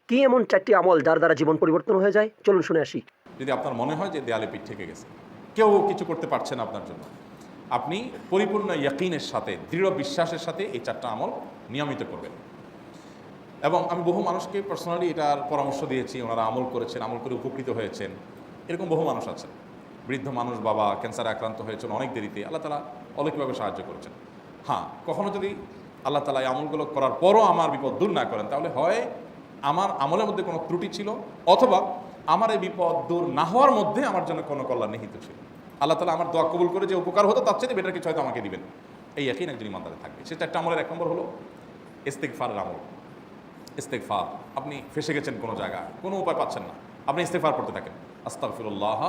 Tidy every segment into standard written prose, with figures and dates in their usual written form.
কি এমন 4টি আমল যার দ্বারা জীবন পরিবর্তন হয়ে যায়? চলুন শুনে আসি। যদি আপনার মনে হয় যে দেয়ালে পিঠ থেকে গেছে, কেউ কিছু করতে পারছে না আপনার জন্য, আপনি পরিপূর্ণ ইয়াকিনের সাথে, দৃঢ় বিশ্বাসের সাথে এই 4টা আমল নিয়মিত করবেন। এবং আমি বহু মানুষকে পার্সোনালি এটার পরামর্শ দিয়েছি, ওনারা আমল করেছেন, আমল করে উপকৃত হয়েছেন। এরকম বহু মানুষ আছেন। বৃদ্ধ মানুষ, বাবা ক্যান্সারে আক্রান্ত হয়েছেন অনেক দেরিতে, আল্লাহ তাআলা অলৌকিকভাবে সাহায্য করেছেন। হ্যাঁ, কখনো যদি আল্লাহ তাআলা এই আমলগুলো করার পরও আমার বিপদ দূর না করেন, তাহলে হয় আমার আমলের মধ্যে কোনো ত্রুটি ছিল, অথবা আমার এই বিপদ দূর না হওয়ার মধ্যে আমার জন্য কোনো কল্যাণ নিহিত ছিল। আল্লাহ তাআলা আমার দোয়া কবুল করে যে উপকার হতো তার চেয়ে বেটার কিছু হয়তো আমাকে দিবেন, এই ইয়াকিন একজন ইমানদারের থাকবে। সে 4টা আমলের 1 নম্বর হলো ইস্তেগফারের আমল। ইস্তেগফার, আপনি ফেঁসে গেছেন কোনো জায়গায়, কোনো উপায় পাচ্ছেন না, আপনি ইস্তেগফার করতে থাকেন। আস্তাগফিরুল্লাহ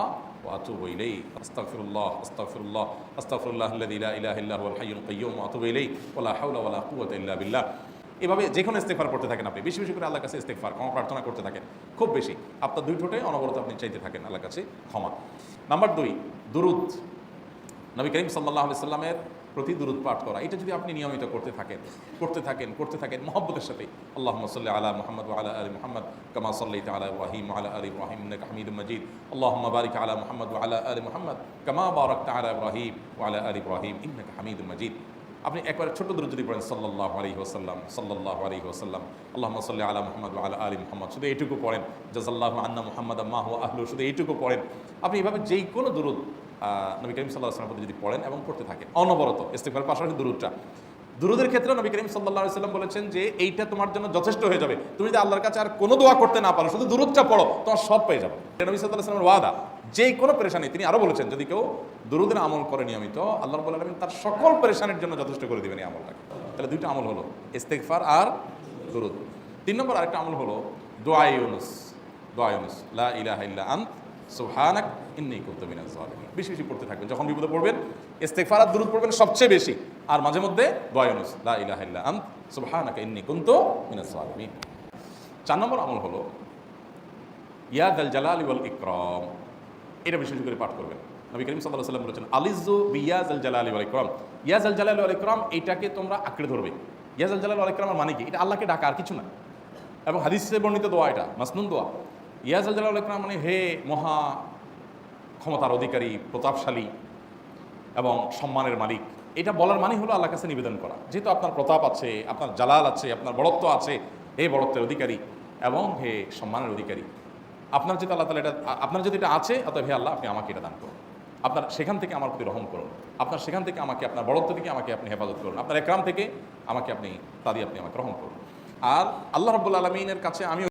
ওয়া আতুবু ইলাইহি, আস্তাগফিরুল্লাহ, আস্তাগফিরুল্লাহ, আস্তাগফিরুল্লাহাল্লাযী লা ইলাহা ইল্লা হুয়াল হাইয়ুল কাইয়্যুম ওয়া আতুবু ইলাইহি ওয়া লা হাওলা ওয়া লা কুওয়াতা ইল্লা বিল্লাহ। এভাবে যে কোনো ইস্তেগফার করতে থাকেন, আপনি বেশি বেশি করে আল্লাহর কাছে ইস্তেগফার, ক্ষমা প্রার্থনা করতে থাকেন, খুব বেশি। আপনার 2 ঠোঁটে অনবরত আপনি চাইতে থাকেন আল্লাহর কাছে ক্ষমা। নাম্বার 2, দুরূদ। নবী করিম সাল্লাল্লাহু আলাইহি সাল্লামের প্রতি দুরূদ পাঠ করা, এটা যদি আপনি নিয়মিত করতে থাকেন মহব্বতের সাথে, আল্লাহুম্মা সাল্লি আলা মুহাম্মদ ওয়া আলা আলি মুহাম্মদ কামা সাল্লাইতা আলা ইব্রাহিম ওয়া আলা আলি ইব্রাহিম ইন্নাকা হামিদুম মাজিদ, আল্লাহুম্মা বারিক আলা মুহাম্মদ ওয়া আলা আলি মুহাম্মদ কামা বারাকতা আলা ইব্রাহিম ওয়া আলা আলি ইব্রাহিম ইন্নাকা হামিদুম মাজিদ। আপনি একবার ছোট দুরূদ যদি পড়েন, সাল্লাল্লাহু আলাইহি ওয়াসাল্লাম, সাল্লাল্লাহু আলাইহি ওয়াসাল্লাম, আল্লাহুম্মা সাল্লি আলা মুহাম্মদ ওয়া আলা আলি মুহাম্মদ, শুধু এইটুকু পড়েন। জাযাল্লাহু আন্না মুহাম্মাদাম মা হুয়া আহলু, শুধু এইটুকু পড়েন। আপনি এভাবে যেই কোনো দুরূদ নবী করিম সাল্লাল্লাহু আলাইহি ওয়াসাল্লামের প্রতি যদি পড়েন এবং পড়তে থাকেন অনবরত, ইস্তেগফারের পাশাপাশি দুরূদের ক্ষেত্রে নবী করিম সাল্লাল্লাহু আলাইহি ওয়াসাল্লাম বলেছেন যে এইটা তোমার জন্য যথেষ্ট হয়ে যাবে। তুমি যদি আল্লাহর কাছে আর কোনো দোয়া করতে না পারো, শুধু দুরূদটা পড়ো, তোমার সব পেয়ে যাবে। নবী সাল্লাল্লাহু আলাইহি ওয়াসাল্লামের ওয়াদা, যে কোনো পেরেশানি। তিনি আরো বলেছেন, যদি কেউ দুরূদের আমল করে নিয়মিত, আল্লাহ রাব্বুল আলামিন তার সকল পেরেশানির জন্য যথেষ্ট করে দিবেন এই আমলটাকে। তাহলে 2টা আমল হলো ইস্তেগফার আর দুরূদ। 3 নম্বর আরেকটা আমল হলো দোয়া ইউনুস। দোয়া ইউনুস, লা ইলাহা ইল্লা আন্ত সুবহানাক ইন্নী কুনতু মিনাজ জালিমিন। বেশি বেশি পড়তে থাকবেন, যখন বিপদে পড়বেন ইস্তেগফার আর দুরূদ পড়বেন সবচেয়ে বেশি, আর মাঝে মধ্যে দোয়া ইউনুস, লা ইলাহা ইল্লা আন্ত সুবহানাকা ইন্নী কুনতু মিনাজ জালিমিন। 4 নম্বর আমল হলো ইয়া যাল জালালি ওয়াল ইকরাম। এটা বেশি বেশি করে পাঠ করবেন। নবী করিম সাল্লাল্লাহু আলাইহি ওয়াসাল্লাম বলেছেন, আলিযু বিয়া যাল জালালি ওয়াল ইকরাম। ইয়া যাল জালালি ওয়াল ইকরাম, এইটাকে তোমরা আঁকড়ে ধরবে। ইয়া যাল জালালি ওয়াল ইকরামের মানে কি? এটা আল্লাহকে ডাকা, আর কিছু না। এবং হাদিসে বর্ণিত দোয়া, এটা মাসনুন দোয়া। ইয়া যাল জালালি ওয়াল ইকরাম মানে হে মহা ক্ষমতার অধিকারী, প্রতাপশালী এবং সম্মানের মালিক। এটা বলার মানে হলো আল্লাহর কাছে নিবেদন করা, যেহেতু আপনার প্রতাপ আছে, আপনার জালাল আছে, আপনার বড়ত্ব আছে, হে বড়ত্বের অধিকারী এবং হে সম্মানের অধিকারী, আপনার যদি আল্লাহ তাআলা এটা, আপনার যদি এটা আছে, অতএব হে আল্লাহ আপনি আমাকে এটা দান করুন, আপনার সেখান থেকে আমার প্রতি রহম করুন, আপনার সেখান থেকে আমাকে, আপনার বড়ত্ব থেকে আমাকে আপনি হেফাজত করুন, আপনার একরাম থেকে আমাকে আপনি, তা দিয়ে আপনি আমাকে রহম করুন। আর আল্লাহ রাব্বুল আলামিনের কাছে আমি